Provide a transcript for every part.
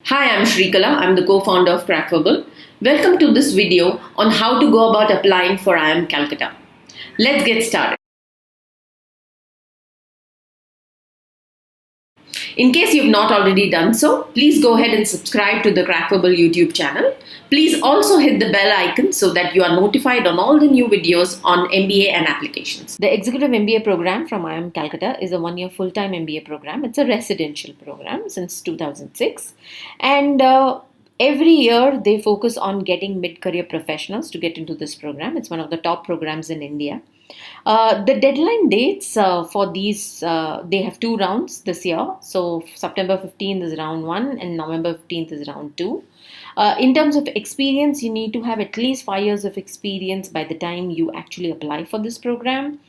Hi, I'm Shreekala. I'm the co-founder of CrackVerbal. Welcome to this video on how to go about applying for IIM Calcutta. Let's get started. In case you've not already done so, please go ahead and subscribe to the CrackVerbal YouTube channel. Please also hit the bell icon so that you are notified on all the new videos on MBA and applications. The Executive MBA program from IIM Calcutta is a one-year full-time MBA program. It's a residential program since 2006. And every year they focus on getting mid-career professionals to get into this program. It's one of the top programs in India. The deadline dates for these, they have two rounds this year. So September 15th is round 1 and November 15th is round 2. In terms of experience, you need to have at least 5 years of experience by the time you actually apply for this program.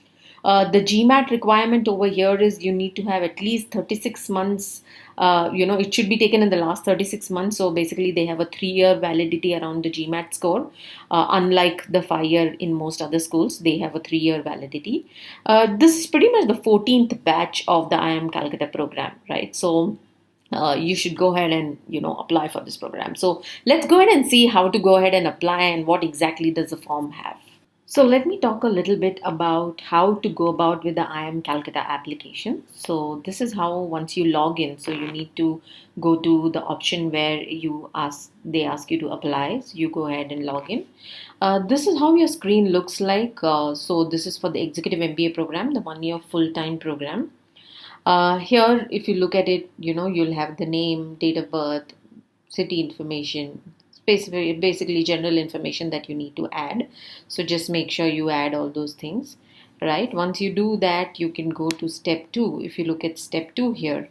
The GMAT requirement over here is you need to have at least 36 months. It should be taken in the last 36 months. So basically, they have a 3-year validity around the GMAT score. Unlike the 5-year in most other schools, they have a 3-year validity. This is pretty much the 14th batch of the IIM Calcutta program, right? So you should go ahead and apply for this program. So let's go ahead and see how to go ahead and apply and what exactly does the form have. So let me talk a little bit about how to go about with the IIM Calcutta application. So this is how once you log in, so you need to go to the option where they ask you to apply. So you go ahead and log in. This is how your screen looks like. So this is for the Executive MBA program, the 1-year full-time program. Here, if you look at it, you'll have the name, date of birth, city information, basically general information that you need to add. So just make sure you add all those things, right? Once you do that, you can go to step 2. If you look at step 2 here,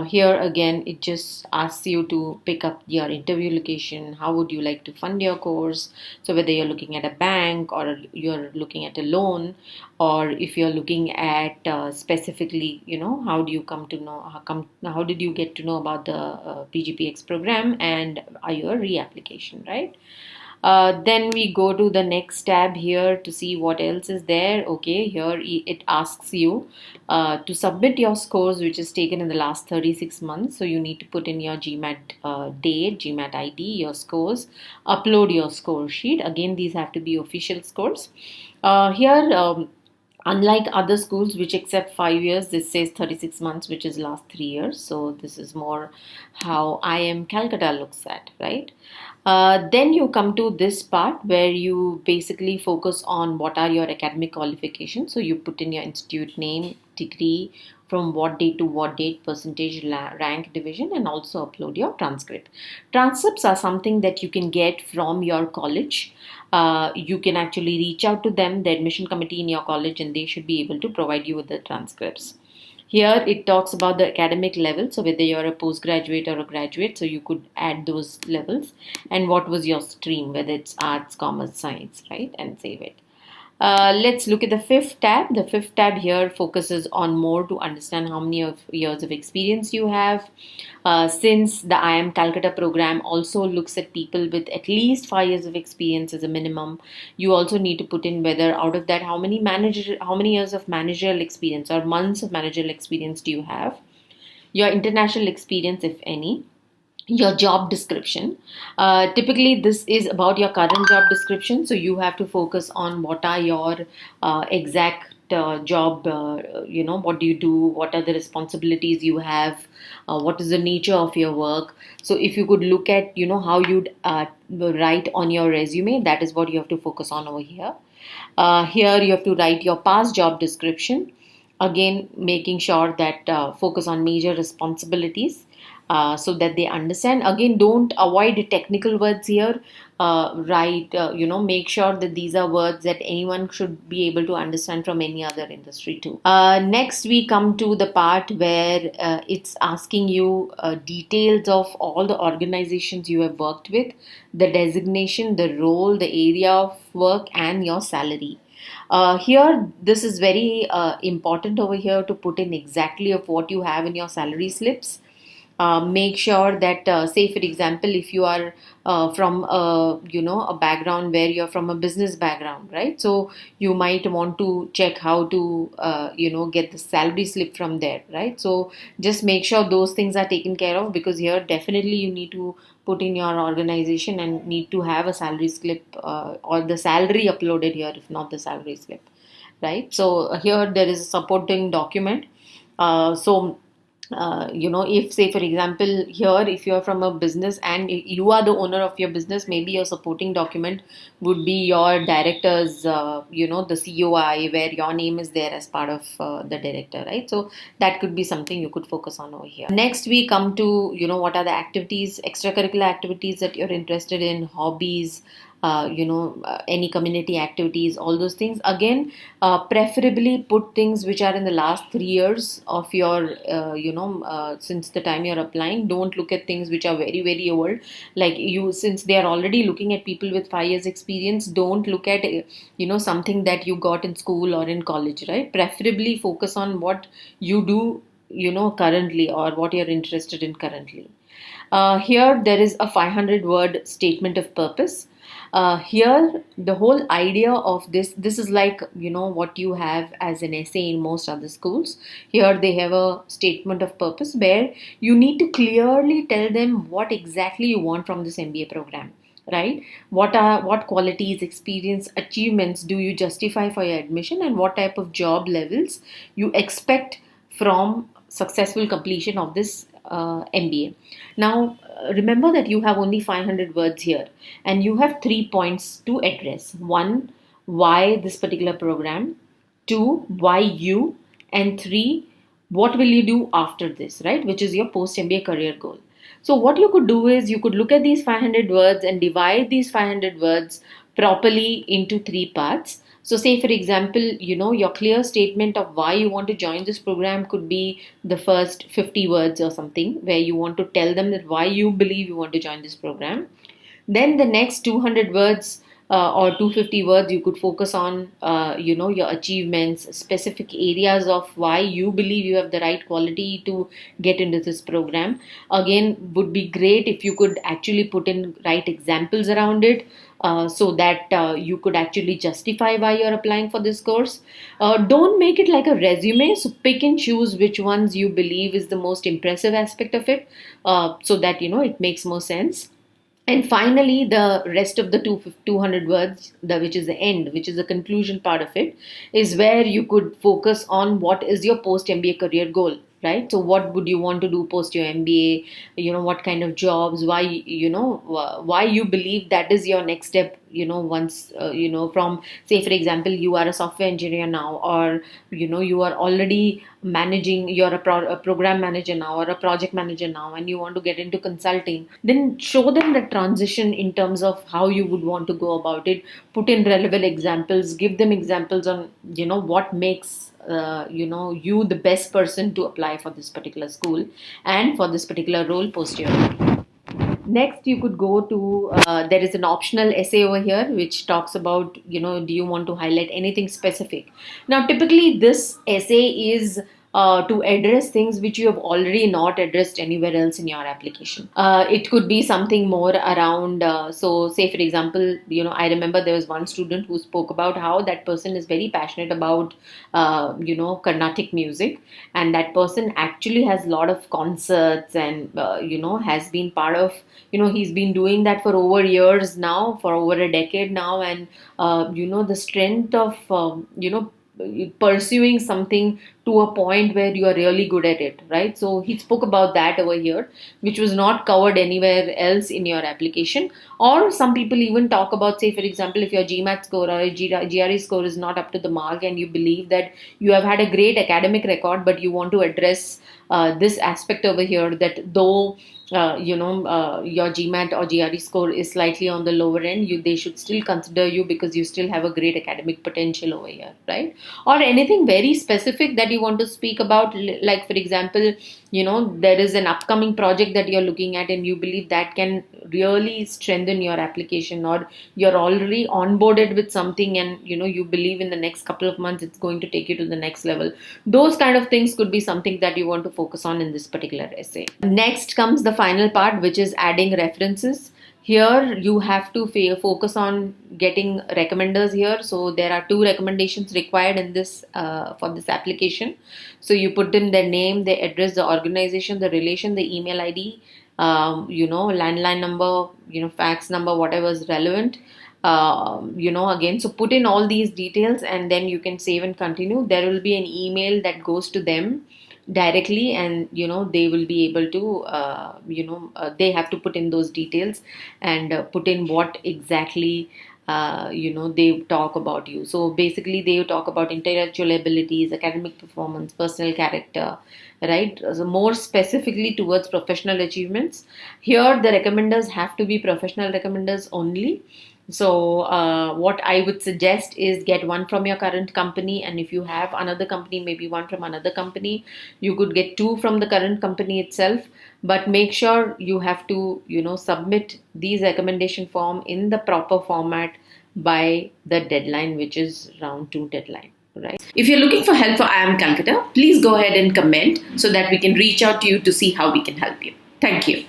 here again, it just asks you to pick up your interview location. How would you like to fund your course? So whether you're looking at a bank or you're looking at a loan, or if you're looking at specifically, how do you come to know, how did you get to know about the PGPEX program, and are you a reapplication, right? Then we go to the next tab here to see what else is there. Okay, here it asks you to submit your scores which is taken in the last 36 months. So you need to put in your GMAT date, GMAT ID, your scores, upload your score sheet. Again, these have to be official scores. Here, unlike other schools which accept 5 years, this says 36 months, which is last 3 years. So this is more how IIM Calcutta looks at, right? Then you come to this part where you basically focus on what are your academic qualifications. So you put in your institute name, degree, from what date to what date, percentage, rank, division, and also upload your transcript. Transcripts are something that you can get from your college. You can actually reach out to them, the admission committee in your college, and they should be able to provide you with the transcripts. Here it talks about the academic level, so whether you're a postgraduate or a graduate, so you could add those levels, and what was your stream, whether it's arts, commerce, science, right, and save it. Let's look at the 5th tab. The 5th tab here focuses on more to understand how many years of experience you have. Since the IIM Calcutta program also looks at people with at least 5 years of experience as a minimum, you also need to put in whether out of that how many years of managerial experience or months of managerial experience do you have, your international experience if any, your job description. Typically this is about your current job description, so you have to focus on what are your exact job, what do you do, what are the responsibilities you have, what is the nature of your work. So if you could look at how you'd write on your resume, that is what you have to focus on over here. Here you have to write your past job description, again making sure that focus on major responsibilities, so that they understand. Again, don't avoid technical words here. Make sure that these are words that anyone should be able to understand from any other industry too. Next, we come to the part where it's asking you details of all the organizations you have worked with, the designation, the role, the area of work, and your salary. Here, this is very important over here to put in exactly of what you have in your salary slips. Make sure that, say for example, if you are from a background where you're from a business background, right? So you might want to check how to get the salary slip from there, right? So just make sure those things are taken care of, because here definitely you need to put in your organization and need to have a salary slip, or the salary uploaded here, if not the salary slip, right? So here there is a supporting document. If, say for example, here if you are from a business and you are the owner of your business, maybe your supporting document would be your director's, the COI, where your name is there as part of the director, right? So that could be something you could focus on over here. Next we come to, what are the activities, extracurricular activities that you're interested in, hobbies, any community activities, all those things. Again, preferably put things which are in the last 3 years of your, since the time you're applying. Don't look at things which are very, very old. Like you, since they are already looking at people with 5 years experience, don't look at, something that you got in school or in college, right? Preferably focus on what you do, currently, or what you're interested in currently. Here there is a 500-word statement of purpose. Here the whole idea of this is like, what you have as an essay in most other schools. Here they have a statement of purpose where you need to clearly tell them what exactly you want from this MBA program, right? What qualities, experience, achievements do you justify for your admission, and what type of job levels you expect from successful completion of this MBA. Now, remember that you have only 500 words here, and you have 3 points to address. One, why this particular program. Two, why you. And three, what will you do after this, right? Which is your post MBA career goal. So, what you could do is you could look at these 500 words and divide these 500 words properly into 3 parts. So, say for example, your clear statement of why you want to join this program could be the first 50 words or something, where you want to tell them that why you believe you want to join this program. Then the next 200 words, or 250 words, you could focus on, your achievements, specific areas of why you believe you have the right quality to get into this program. Again, would be great if you could actually put in right examples around it, so that you could actually justify why you're applying for this course. Don't make it like a resume. So pick and choose which ones you believe is the most impressive aspect of it, so that it makes more sense. And finally, the rest of the 200 words, which is the end, which is the conclusion part of it, is where you could focus on what is your post MBA career goal, right? So, what would you want to do post your MBA? What kind of jobs? Why, why you believe that is your next step? Once, from, say, for example, you are a software engineer now, or, you are already managing, you're a program manager now, or a project manager now, and you want to get into consulting, then show them the transition in terms of how you would want to go about it. Put in relevant examples, give them examples on, what makes you the best person to apply for this particular school and for this particular role post your MBA. Next, you could go to, there is an optional essay over here which talks about, do you want to highlight anything specific? Now, typically, this essay is to address things which you have already not addressed anywhere else in your application. It could be something more around, so say for example, I remember there was one student who spoke about how that person is very passionate about, Carnatic music, and that person actually has a lot of concerts and, has been part of, he's been doing that for over years now, for over a decade now, and, the strength of, pursuing something to a point where you are really good at it, right? So he spoke about that over here, which was not covered anywhere else in your application. Or some people even talk about, say for example, if your GMAT score or a GRE score is not up to the mark, and you believe that you have had a great academic record, but you want to address this aspect over here, that though your GMAT or GRE score is slightly on the lower end, they should still consider you because you still have a great academic potential over here, right? Or anything very specific that you want to speak about, like for example, there is an upcoming project that you're looking at, and you believe that can really strengthen your application, or you're already onboarded with something and you believe in the next couple of months it's going to take you to the next level. Those kind of things could be something that you want to focus on in this particular essay. Next comes the final part, which is adding references. Here you have to focus on getting recommenders here. So there are 2 recommendations required in this for this application. So you put in their name, their address, the organization, the relation, the email ID, landline number, fax number, whatever is relevant. Again, so put in all these details and then you can save and continue. There will be an email that goes to them directly, and they will be able to they have to put in those details and put in what exactly they talk about you. So basically they talk about intellectual abilities, academic performance, personal character, right? So more specifically towards professional achievements. Here the recommenders have to be professional recommenders only. So what I would suggest is get one from your current company, and if you have another company, maybe one from another company. You could get 2 from the current company itself, but make sure you have to submit these recommendation form in the proper format by the deadline, which is round 2 deadline. Right. If you're looking for help for IIM Calcutta, please go ahead and comment so that we can reach out to you to see how we can help you. Thank you.